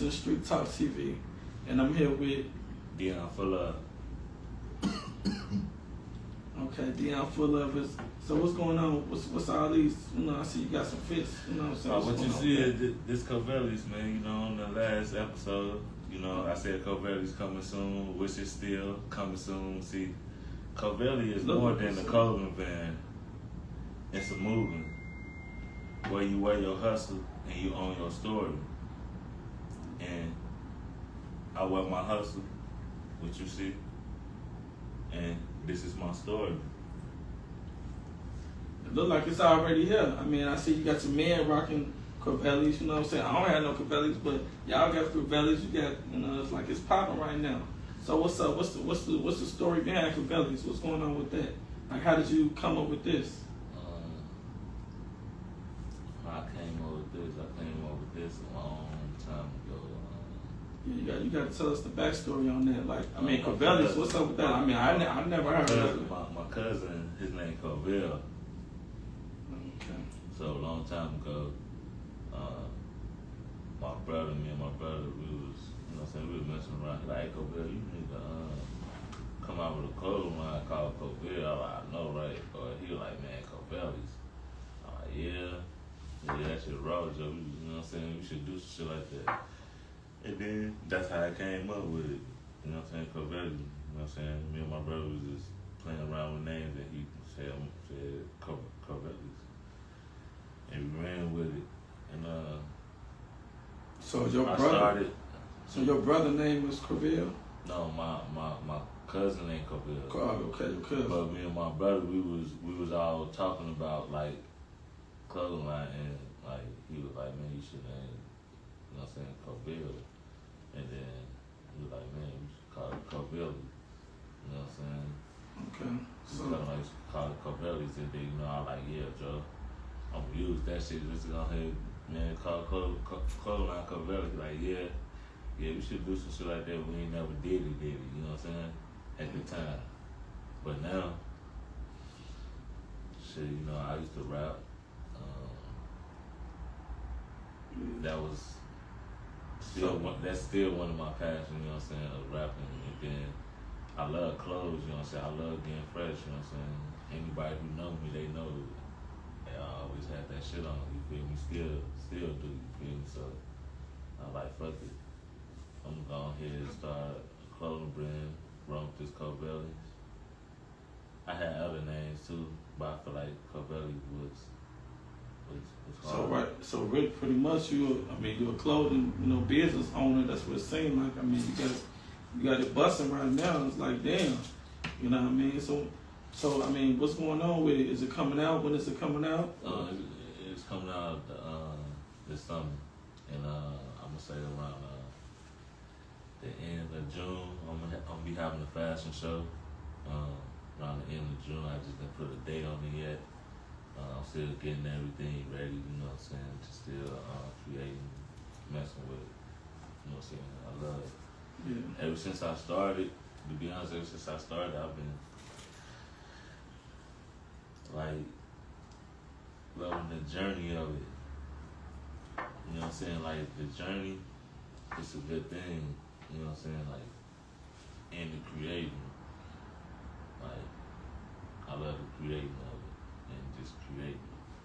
to Street Talk TV, and I'm here with Dion, fulllove. okay, Dion, fulllove is. So what's going on? What's all these? I see you got some fits. You know what I'm saying? What you see is this Corvallis, man. On the last episode, I said Corvallis coming soon, which is still coming soon. See, Corvallis is more than a clothing brand. It's a movement where you wear your hustle and you own your story. And I wear my hustle, what you see, and this is my story. It look like it's already here. I mean, I see you got your man rocking Corvallis, you know what I'm saying? I don't have no Corvallis, but y'all got Corvallis. You got, it's like it's popping right now. So what's up? What's the story behind Corvallis? What's going on with that? Like, how did you come up with this? I came up with this a long time ago. Yeah, you got to tell us the backstory on that. Like, I mean, Corvallis, what's up with that? I mean, I never heard of it. My cousin, his name Corvallis. Okay. So a long time ago, me and my brother, we was, we was messing around. He like, hey, Corvallis, you need to come out with a clothing line called Corvallis. I was like, I know, right? Or he was like, man, Corvallis. I'm like, yeah, that shit raw, Joe. We should do some shit like that. And then that's how I came up with it. Corvallis. Me and my brother was just playing around with names, and he said Corvallis. And we ran with it. And so your brother name is Corvallis? No, my cousin named Corvallis. Okay, your cousin. But me and my brother, we was all talking about like clothing line, and like he was like, man, you should name, Corvallis. And then he was like, man, we should call it Corvallis. Okay. So like call it Corvallis, and then I was like, yeah, Joe, I'm gonna use that shit. Just go ahead, man, call clothing line Corvallis. Like, yeah, we should do some shit like that. We ain't never did it. At the time. But now, shit, I used to rap. That's still one of my passions, of rapping. And then I love clothes, I love getting fresh, Anybody who know me, they know I always had that shit on, you feel me? Still do, you feel me? So I like, fuck it. I'm gonna go ahead and start a clothing brand, run with this Corvallis. I had other names too, but I feel like Corvallis was hard. So really, pretty much you're a clothing, business owner. That's what it seems like. I mean, you got it busting right now. It's like, damn, you know what I mean? So I mean, what's going on with it? Is it coming out? When is it coming out? It's coming out this summer, and I'm gonna say around the end of June. I'm gonna be having a fashion show around the end of June. I just didn't put a date on it yet. I'm still getting everything ready, just still creating, messing with it. I love it. Yeah. Ever since I started, to be honest, I've been like loving the journey of it. Like the journey, it's a good thing. Like, and the creating. Like, I love the creating of it. And just create.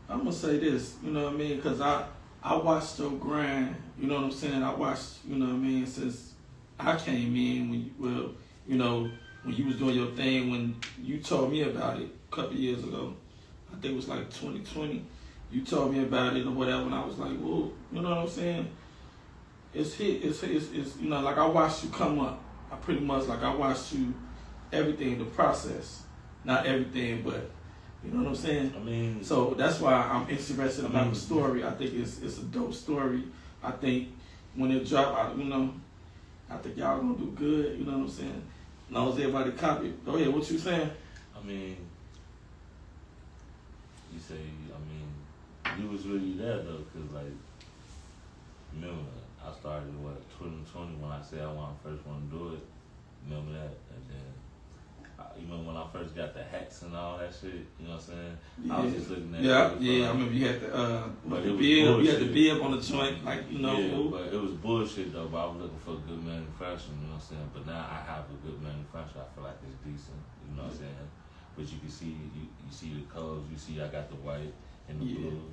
I'm gonna say this, because I watched your grind, I watched, since I came in when you was doing your thing, when you told me about it a couple years ago. I think it was like 2020. You told me about it or whatever, and I was like, well, you know what I'm saying? It's like I watched you come up. I pretty much, like, I watched you, everything, the process. Not everything, but you know what I'm saying? I mean, so that's why I'm interested about the story. I think it's a dope story. I think when it drop out, I think y'all gonna do good. You know what I'm saying? As long as everybody copy it. Go ahead. What you saying? You say, you was really there though, cause like, remember I started 2020 when I said I first want to do it. Remember that, and then Even when I first got the hats and all that shit, you know what I'm saying? Yeah. I was just looking at I remember you had the but the it was bib, you had the bullshit. bib on the joint, like you know. Yeah, but it was bullshit though. But I was looking for a good manufacturer, you know what I'm saying? But now I have a good manufacturer. I feel like it's decent, you know what I'm saying? But you can see, you see the colors. You see, I got the white and the blue.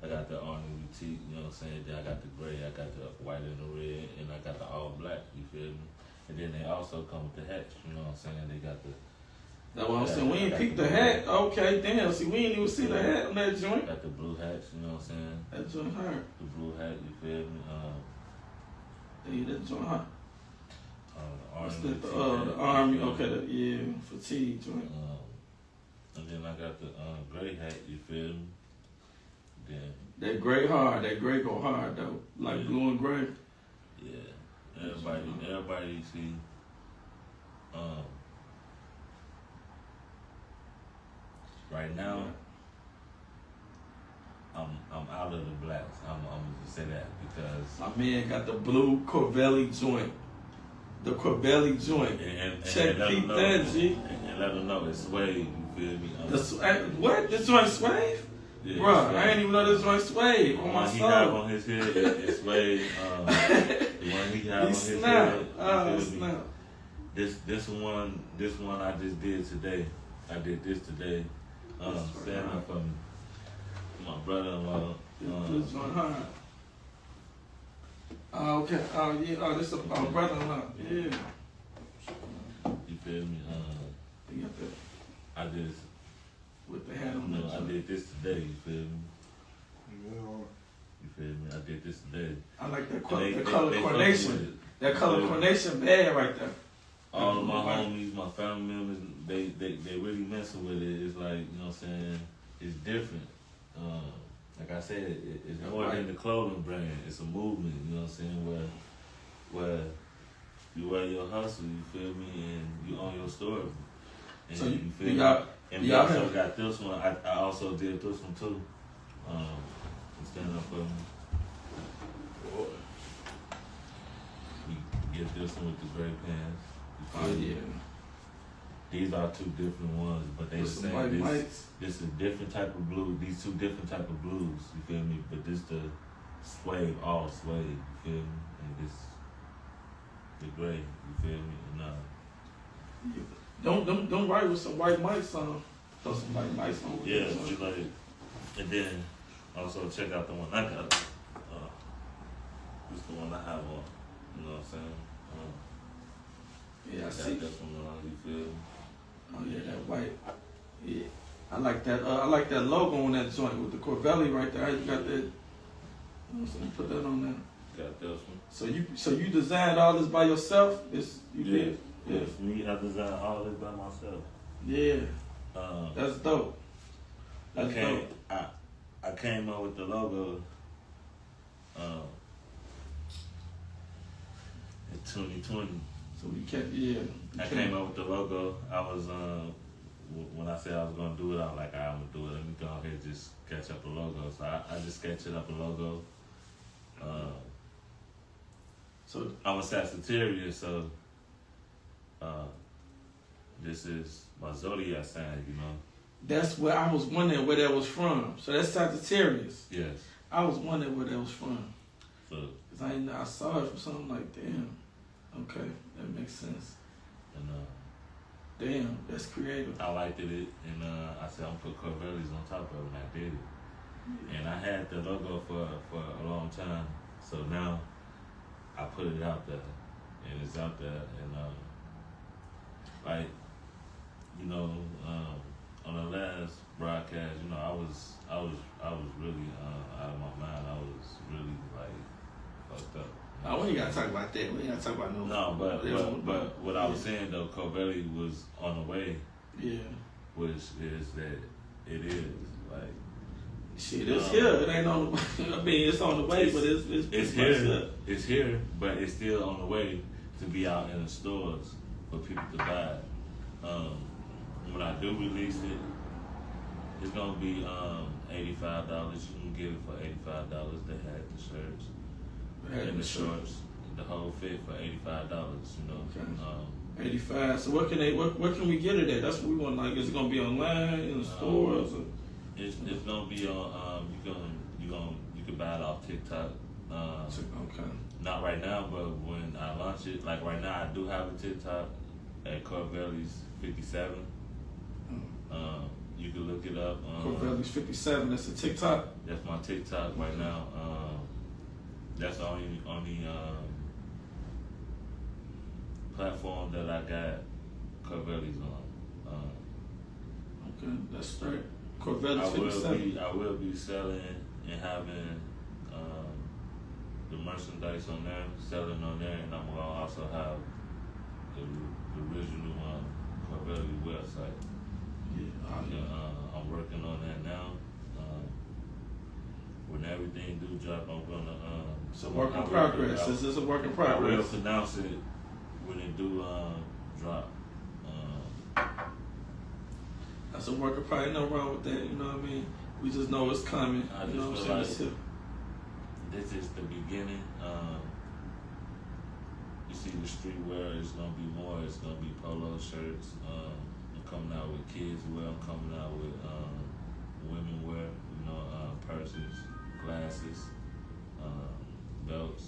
I got the orange boutique, you know what I'm saying? Then I got the gray, I got the white and the red, and I got the all black. You feel me? And then they also come with the hats. You know what I'm saying? They got the. That's what I'm saying. We ain't peeped the hat. Okay, damn. See, we ain't even see the hat on that joint. Got the blue hats. You know what I'm saying? That joint hurt. The blue hat. You feel me? Yeah, that joint hurt. Orange The army. Okay, fatigue joint. And then I got the gray hat. You feel me? Then that gray hard. That gray go hard though. Like blue and gray. Yeah. Everybody see. Right now, I'm out of the blacks. I'm gonna just say that because my man got the blue Corvallis joint. The Corvallis joint. And check peep that, G. And let them know it's suede. You feel me? What? This joint suede? Yeah, bruh, I ain't even know this joint suede on my soul. soul. He have on his head is suede. The one he have on his head. Oh, snap. This one I just did today. I did this today. Stand up for my brother-in-law. This joint hard. Oh, okay. Oh, yeah. Oh, this is my brother-in-law. Yeah. You feel me? I just. With the hat on. I did this today. You feel me? You feel me? I did this today. I like that color coordination. That color coordination bad right there. All of my homies, my family members, they really messing with it. It's like, you know what I'm saying? It's different. Like I said, it's more than the clothing brand. It's a movement, you know what I'm saying? Where you wear your hustle, you feel me, and you own your story. And so you feel me? And we y'all also got this one. I also did this one too. Stand up for me. You get this one with the gray pants. Oh yeah. These are two different ones, but they the same. This is a different type of blue. These two different type of blues. You feel me? But this the suede, all suede. You feel me? And this the gray. You feel me? And Don't write with some white mics on. Throw some white mics on. Yeah, you like it. And then also check out the one I got. This the one I have on. You know what I'm saying? Yeah, I see. That's one on. You feel me? Oh yeah, that white. Yeah, I like that. I like that logo on that joint with the Corvallis right there. You got that. You know what I'm saying? Put that on there. Got this one. So you designed all this by yourself? You did? Yeah. It's me. I designed all this by myself. Yeah. That's dope. I came up with the logo in 2020. So we kept, I came up with the logo. I was when I said I was gonna do it, I was like, I'm gonna do it. Let me go ahead and just sketch up a logo. So I just sketched up a logo. So I'm a Sagittarius, so this is my zodiac sign, you know. That's where I was wondering where that was from. So that's Sagittarius. Yes. I was wondering where that was from. So. Cause I saw it from something like, damn. Okay, that makes sense. And damn, that's creative. I liked it, and I said I'm gonna put Corvallis on top of it, and I did it. Yeah. And I had the logo for a long time, so now I put it out there, and it's out there, and like, you know, on the last broadcast, you know, I was really out of my mind. I was really like fucked up. Oh, we ain't gotta talk about that. We ain't gotta talk about no. No, but what I was saying though, Corvallis was on the way. Yeah. Which is that it is like. Shit, it's here. It ain't on. I mean, it's on the way, but it's here. It's here, but it's still on the way to be out in the stores for people to buy. When I do release it, it's gonna be $85. You can get it for $85. The hat, the shirts, and the shorts, the whole fit for $85. You know. Okay. 85. So what can we get it at? That's what we want. Like, is it gonna be online in the stores? Or? It's gonna be on. You can buy it off TikTok. Okay. Not right now, but when I launch it, like right now, I do have a TikTok at Corvallis 57. You can look it up. Corvallis 57. That's a TikTok. That's my TikTok right now. That's the only platform that I got Corvallis on. Okay, that's straight. Corvallis 57. I will be selling and having the merchandise on there, selling on there, and I'm gonna also have the original Corvallis website. I'm working on that now. When everything do drop, I'm gonna. It's a work in progress. This is a work in progress. I will pronounce it when it do drop. That's a work in progress. No wrong with that. You know what I mean? We just know it's coming. I just you know what feel I'm like saying? this is the beginning. You see the streetwear is gonna be more. It's gonna be polo shirts. I'm coming out with kids wear. I'm coming out with women wear. You know, purses, glasses, belts,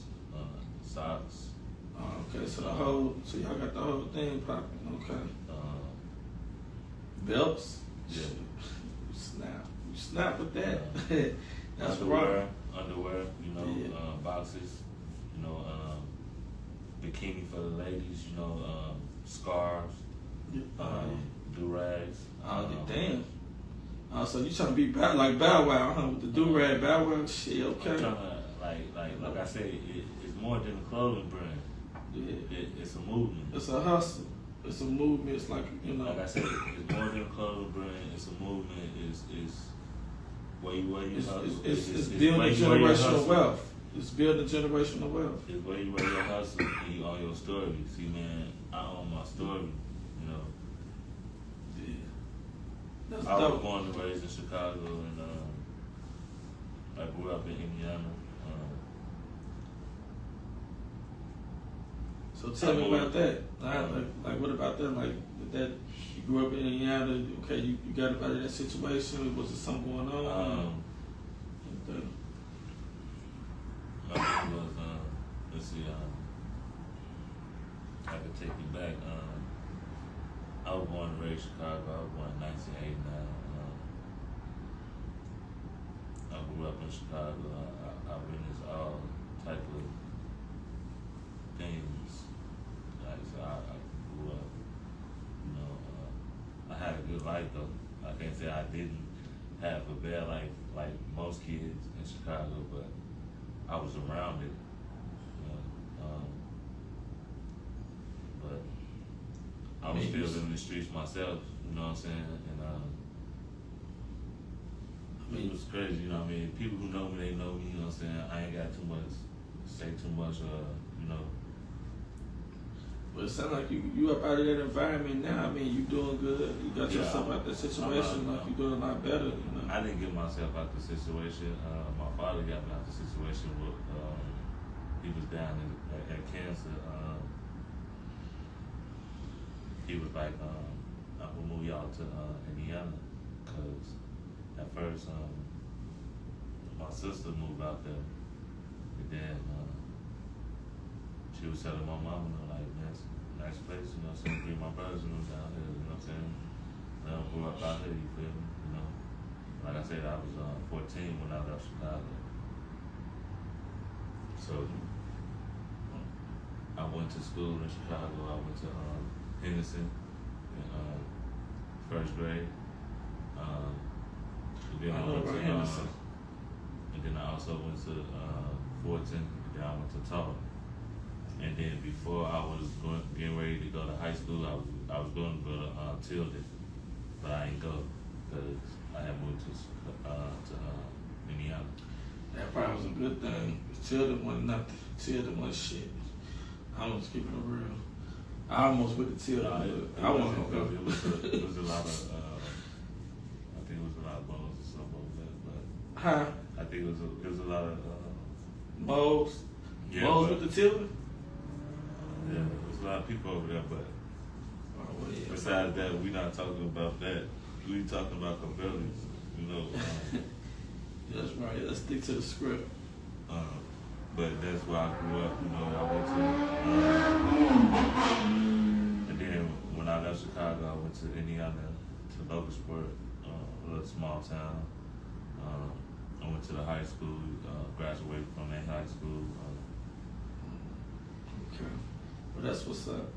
socks. Okay, so y'all got the whole thing popping. Okay. Belts. Yeah. You snap with that. That's underwear, you know, Yeah. boxes, you know, bikini for the ladies, you know, scarves, do-rags. Damn. So you trying to be like Bow Wow, huh? With the do-rag, Bow Wow shit, okay. I'm trying to, like I said, it's more than a clothing brand. Yeah. It's a movement. It's a hustle. It's a movement. It's like, you know. Like I said, it's more than a clothing brand. It's a movement. It's where you hustle. It's building generational wealth. It's building generational wealth. It's where you wear your hustle and you own your story. See, man, I own my story. You know. Yeah. That's I was dope. born and raised in Chicago, and I grew up in Indiana. So tell me about that. Like, what about that? Like, that you grew up in Indiana. Okay, you got up out of that situation. Was there something going on? My thing was, let's see, I could take you back. I was born and raised in Chicago. I was born in 1989. I grew up in Chicago. I witnessed all type of things. Like, so I grew up, you know, I had a good life though. I can't say I didn't have a bad life like most kids in Chicago, but I was around it. You know, but I was still in the streets myself, you know what I'm saying? And it was crazy, you know what I mean? People who know me, they know me, you know what I'm saying? I ain't got too much, say too much, you know. But it sounds like you up out of that environment now. I mean, you doing good. You got yourself out that situation. Like, you doing a lot better. You know. I didn't get myself out the situation. My father got me out the situation. With, he was down at cancer. He was like, "I'm gonna move y'all to Indiana," because at first my sister moved out there, and then she was telling my mama, like, man, it's a nice place, you know what I'm saying? Bring my brothers and them down here, you know what I'm saying? They don't grow up out here, you feel me? You know? Like I said, I was 14 when I left Chicago. So I went to school in Chicago. I went to Henderson in first grade. Then I went to Henderson. And then I also went to Fulton, and then I went to Tulsa. And then before I was getting ready to go to high school, I was going to go to Tilden, but I didn't go because I had moved to Indiana. That probably was a good thing. Tilden wasn't nothing. Tilden was shit. I was keeping it real. I almost went to Tilden, but I wasn't gonna go. It was a lot of, I think it was a lot of bones or something over there, but Huh? I think it was a lot of Moles? yeah, Moles but- with the Tilden? Yeah, there's a lot of people over there, but well, yeah. Besides that, we not talking about that. We talking about Corvallis, you know. That's right. Let's stick to the script. But that's where I grew up, you know. I went to, and then when I left Chicago, I went to Indiana, to Logansport, a little small town. I went to the high school, graduated from that high school. Okay. Well, that's what's up.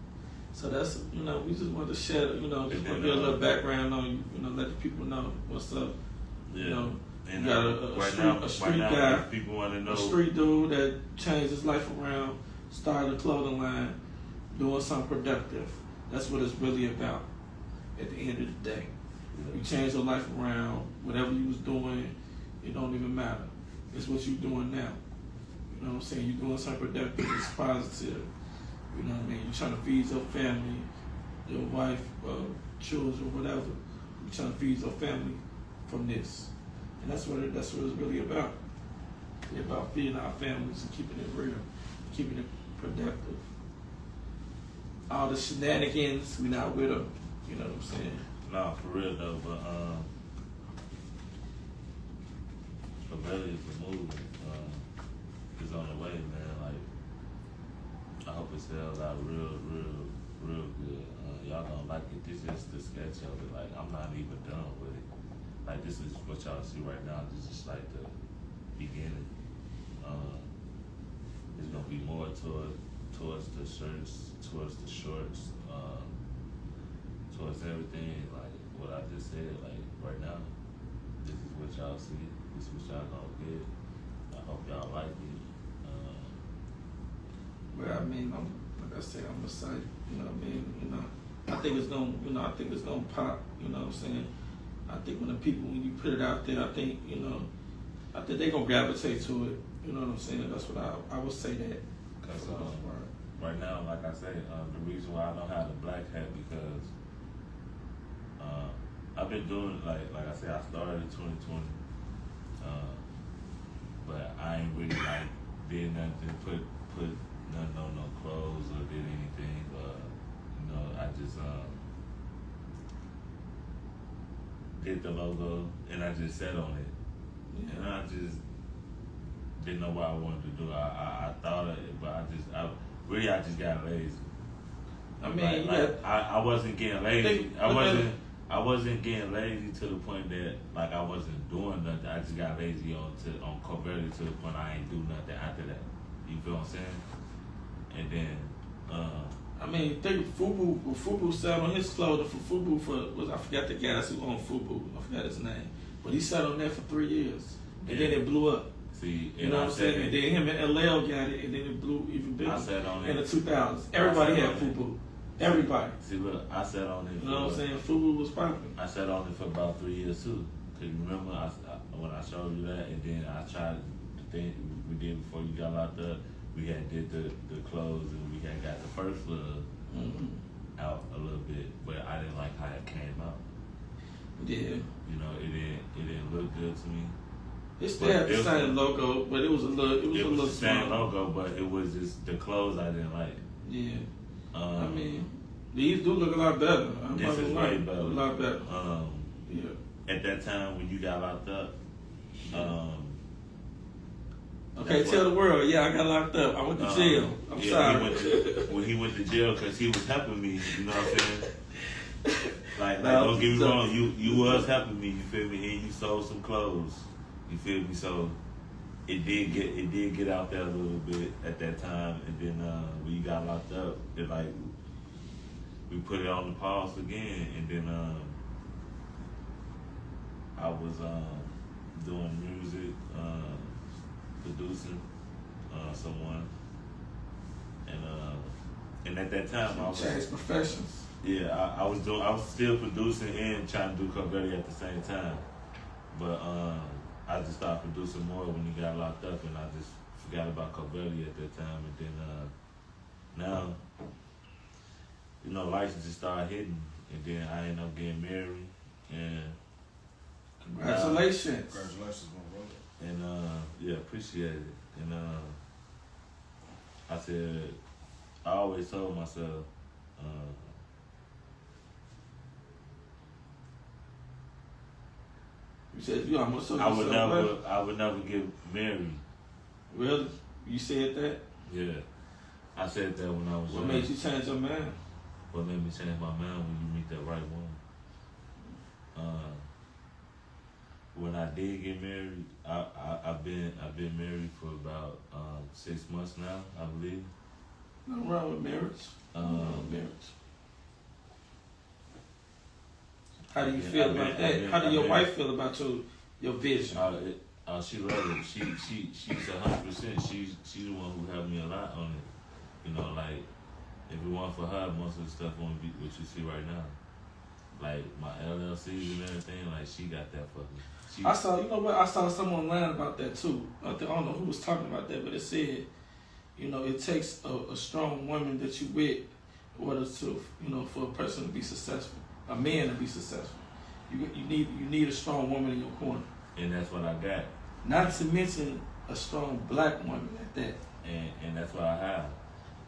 So that's, you know, we just wanted to share, you know, just want to get a little background on you, you know, let the people know what's up. Yeah. You know, and you got a street guy, people want to know. a street dude that changed his life around, started a clothing line, doing something productive. That's what it's really about at the end of the day. You change your life around, whatever you was doing, it don't even matter. It's what you doing now. You know what I'm saying? You're doing something productive, it's positive. You know what I mean? You're trying to feed your family, your wife, children, whatever. You're trying to feed your family from this. And that's what it's really about. It's about feeding our families and keeping it real, keeping it productive. All the shenanigans, we not with them. You know what I'm saying? No, for real though, but Corvallis is the move. It's on the way, man. Like, I hope it sells out real good. Y'all don't like it. This is the sketch of it. Like, I'm not even done with it. Like, this is what y'all see right now. This is like the beginning. It's gonna be more towards the shirts, towards the shorts, towards everything. Like what I just said. Like right now, this is what y'all see. This is what y'all gonna get. I hope y'all like it. Well, I mean, like I said, I'm excited. You know what I mean? You know, I think it's gonna, you know, I think it's gonna pop. You know what I'm saying? I think when you put it out there, I think, you know, I think they gonna gravitate to it. You know what I'm saying? That's what I would say that. Cause right now, like I said, the reason why I don't have the black hat because I've been doing like I said, I started in 2020, but I ain't really like did nothing, put nothing on no clothes or did anything. You know, I just did the logo and I just sat on it, and I just didn't know what I wanted to do. I thought of it, but I just got lazy. I mean, I wasn't getting lazy. I wasn't getting lazy to the point that like I wasn't doing nothing. I just got lazy on Corvallis to the point I ain't do nothing after that. You feel what I'm saying? And then I mean, think Fubu sat on his clothing for Fubu I forgot the guys who owned Fubu. I forgot his name, but he sat on that for 3 years, and then it blew up. See, you know what I'm saying? And then him and LL got it, and then it blew even bigger. I sat on in it. the 2000s. Everybody had Fubu. Everybody. See, look, I sat on it. You know what I'm saying? Fubu was popular. I sat on it for about 3 years too. Cause you remember when I showed you that, and then I tried the thing we did before you got locked up. We had did the clothes, and we had got the first look out a little bit, but I didn't like how it came out. Yeah. You know, it didn't look good to me. It still had the same logo, but it was a little. It was the same smaller. logo, but it was just the clothes I didn't like. Yeah. I mean, these do look a lot better. This is way better. A lot better. Yeah. At that time when you got locked up. Okay, tell the world. Yeah, I got locked up. I went to jail. I'm sorry. He went to jail because he was helping me. You know what I'm saying? Like don't get me wrong. You was helping me. You feel me? And you sold some clothes. You feel me? So it did get out there a little bit at that time. And then when you got locked up, it like we put it on the pause again. And then I was doing music. Producing someone, and at that time I was changed professions. Yeah, I was still producing and trying to do Corvallis at the same time, but I just started producing more when he got locked up, and I just forgot about Corvallis at that time, and then now, you know, life just started hitting, and then I ended up getting married, and congratulations. Congratulations, my brother. And yeah, appreciate it. And I said, I always told myself, You said you almost sold I yourself. I would never get married. Really? You said that? Yeah. I said that when I was What young. made you change your mind? What made me change my mind when you meet that right woman? When I did get married, I've been married for about 6 months now, I believe. Nothing wrong with marriage. Marriage. How do you feel about that? How do your wife feel about your vision? She loves it. She's 100%. She's the one who helped me a lot on it. You know, like if it weren't for her, most of the stuff won't be what you see right now. Like my LLCs and everything, like she got that for me. I saw someone online about that too. I don't know who was talking about that, but it said, you know, it takes a strong woman that you with in order to, you know, for a person to be successful, a man to be successful. You need a strong woman in your corner. And that's what I got. Not to mention a strong black woman at that. And that's what I have.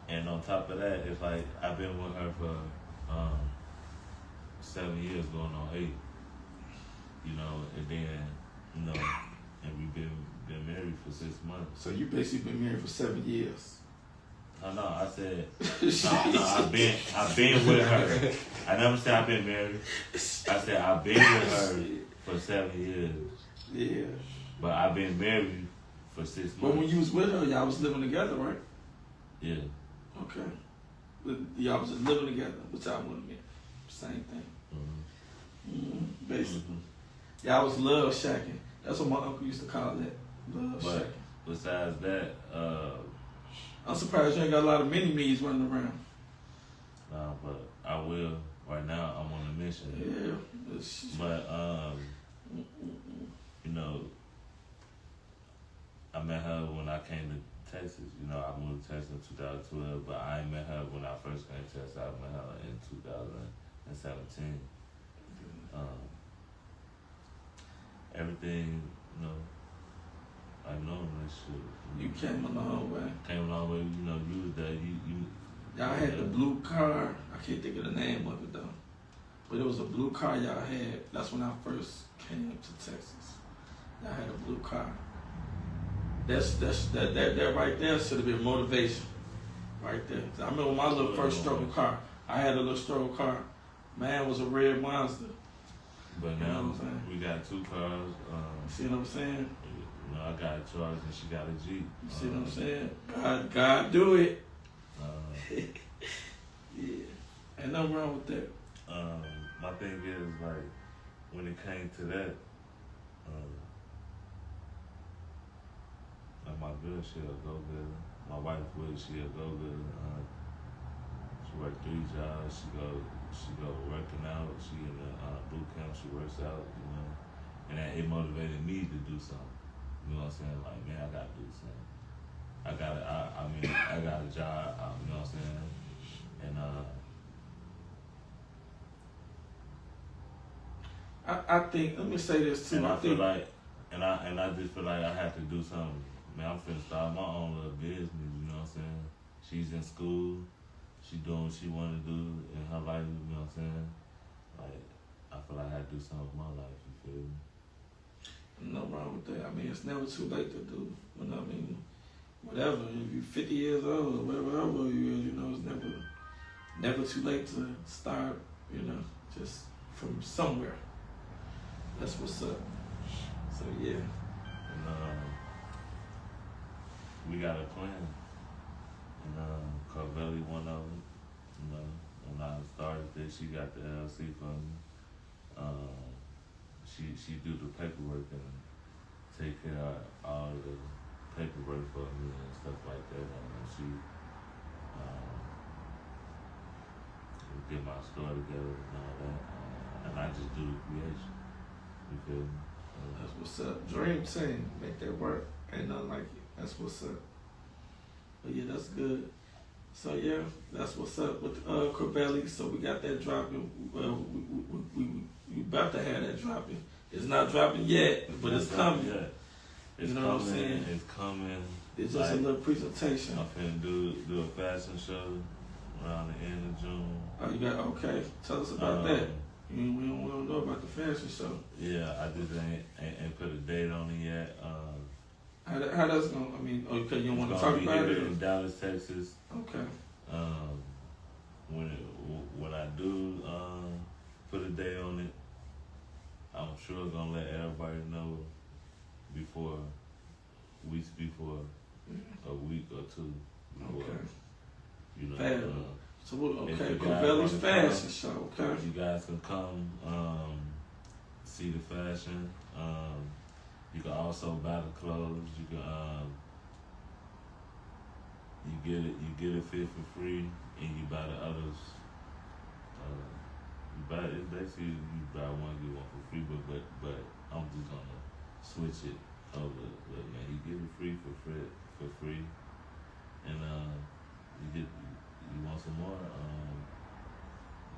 And on top of that, it's like I've been with her for 7 years, going on 8. You know, and then, you know, and we've been married for 6 months. So you basically been married for 7 years. No, I said I've been with her. I never said I've been married. I said I've been with her for 7 years. Yeah. But I've been married for 6 months. But when you was with her, y'all was living together, right? Yeah. Okay. Y'all was just living together, which I wouldn't be. Same thing. Basically. Mm-hmm. Y'all was love shacking. That's what my uncle used to call it. Love shacking. Besides that, I'm surprised you ain't got a lot of mini-me's running around. Nah, but I will. Right now, I'm on a mission. Yeah. But, you know, I met her when I came to Texas. You know, I moved to Texas in 2012, but I ain't met her when I first came to Texas. I met her in 2017. Everything, you know, I know in this shit. You came a long way. Came a long way, you know, you was there, y'all had the blue car. I can't think of the name of it though. But it was a blue car y'all had. That's when I first came to Texas. Y'all had a blue car. That right there should have been motivation. Right there. I remember my little first struggle car. I had a little struggle car. Man, it was a red monster. But you now we got 2 cars. See what I'm saying? You know, I got a Charge and she got a Jeep. You see what I'm saying? God do it. Yeah. Ain't nothing wrong with that. My thing is, like, when it came to that, like my girl, she a go-getter. My wife she a go-getter. She work 3 jobs. She go working out. She in the boot camp. She works out, you know. And that it motivated me to do something. You know what I'm saying? Like, man, I gotta do something. I got a job. You know what I'm saying? And I think. Let me say this too. And I feel like, and I just feel like I have to do something. Man, I'm finna start my own little business. You know what I'm saying? She's in school. She doing what she want to do in her life, you know what I'm saying? Like, I feel like I had to do something with my life, you feel me? No wrong with that. I mean, it's never too late to do, you know what I mean? Whatever, if you're 50 years old or whatever old you is, you know, it's never too late to start, you know, just from somewhere. That's what's up. So, yeah. And, we got a plan. And Corvallis, one of them, you know, when I started this, she got the LLC for me. She do the paperwork and take care of all the paperwork for me and stuff like that. And she get my store together and all that. And I just do the creation. You feel me? That's what's up. Dream team, make that work. Ain't nothing like it. That's what's up. But yeah, that's good. So yeah, that's what's up with Corvallis. So we got that dropping. We about to have that dropping. It's not dropping yet, but it's coming. Yeah. It's you know coming, what I'm saying? It's coming. It's just like a little presentation. I'm finna do a fashion show around the end of June. Oh, you got okay. Tell us about that. We don't know about the fashion show. Yeah, I just ain't put a date on it yet. How that's gonna? I mean, okay, you don't want to It's talk gonna be about here it? in Dallas, Texas. Okay. When I do put a date on it, I'm sure gonna let everybody know before weeks before, a week or two before. Okay. You know. Fab. So okay, if you guys Corvallis wanna fashion come, show. Okay. You guys can come see the fashion. You can also buy the clothes. You can you get it fit for free, and you buy the others. You buy it basically you buy one get one for free, but I'm just gonna switch it over. Look, man, you get it free for free, and you want some more.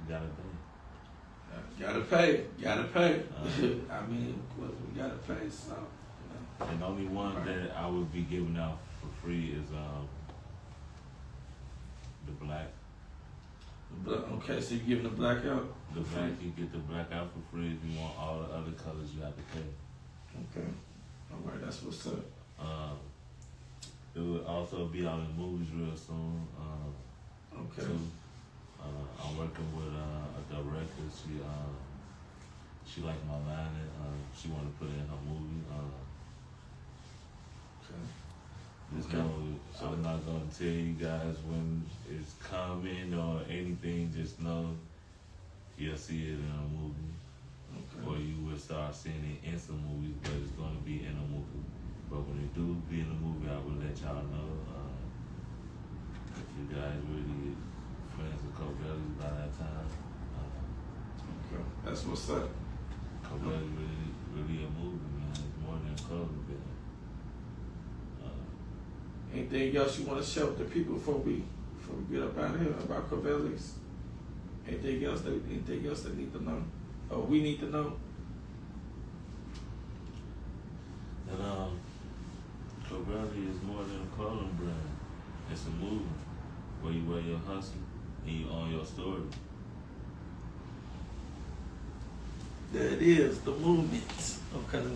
You gotta pay. Gotta pay. I mean, we gotta pay. So. And the only one that I would be giving out for free is the black. Okay, so you're giving the black out? The black, you get the black out for free. If you want all the other colors, you have to pay. Okay. All right, that's what's up. It will also be out in movies real soon. Okay. Too. I'm working with a director. She liked my line and she wanted to put it in her movie. Just know, I'm not gonna tell you guys when it's coming or anything. Just know you'll see it in a movie, or you will start seeing it in some movies. But it's gonna be in a movie. But when it do be in a movie, I will let y'all know. If you guys really friends with Corvallis by that time, okay, that's what's up. Corvallis really a movie, man. It's more than a clothing business. Anything else you want to share with the people before we get up out of here about Corvallis? Anything else they need to know, or we need to know? And Corvallis is more than a clothing brand. It's a movement where you wear your hustle and you own your story. There it is, the movement. Okay.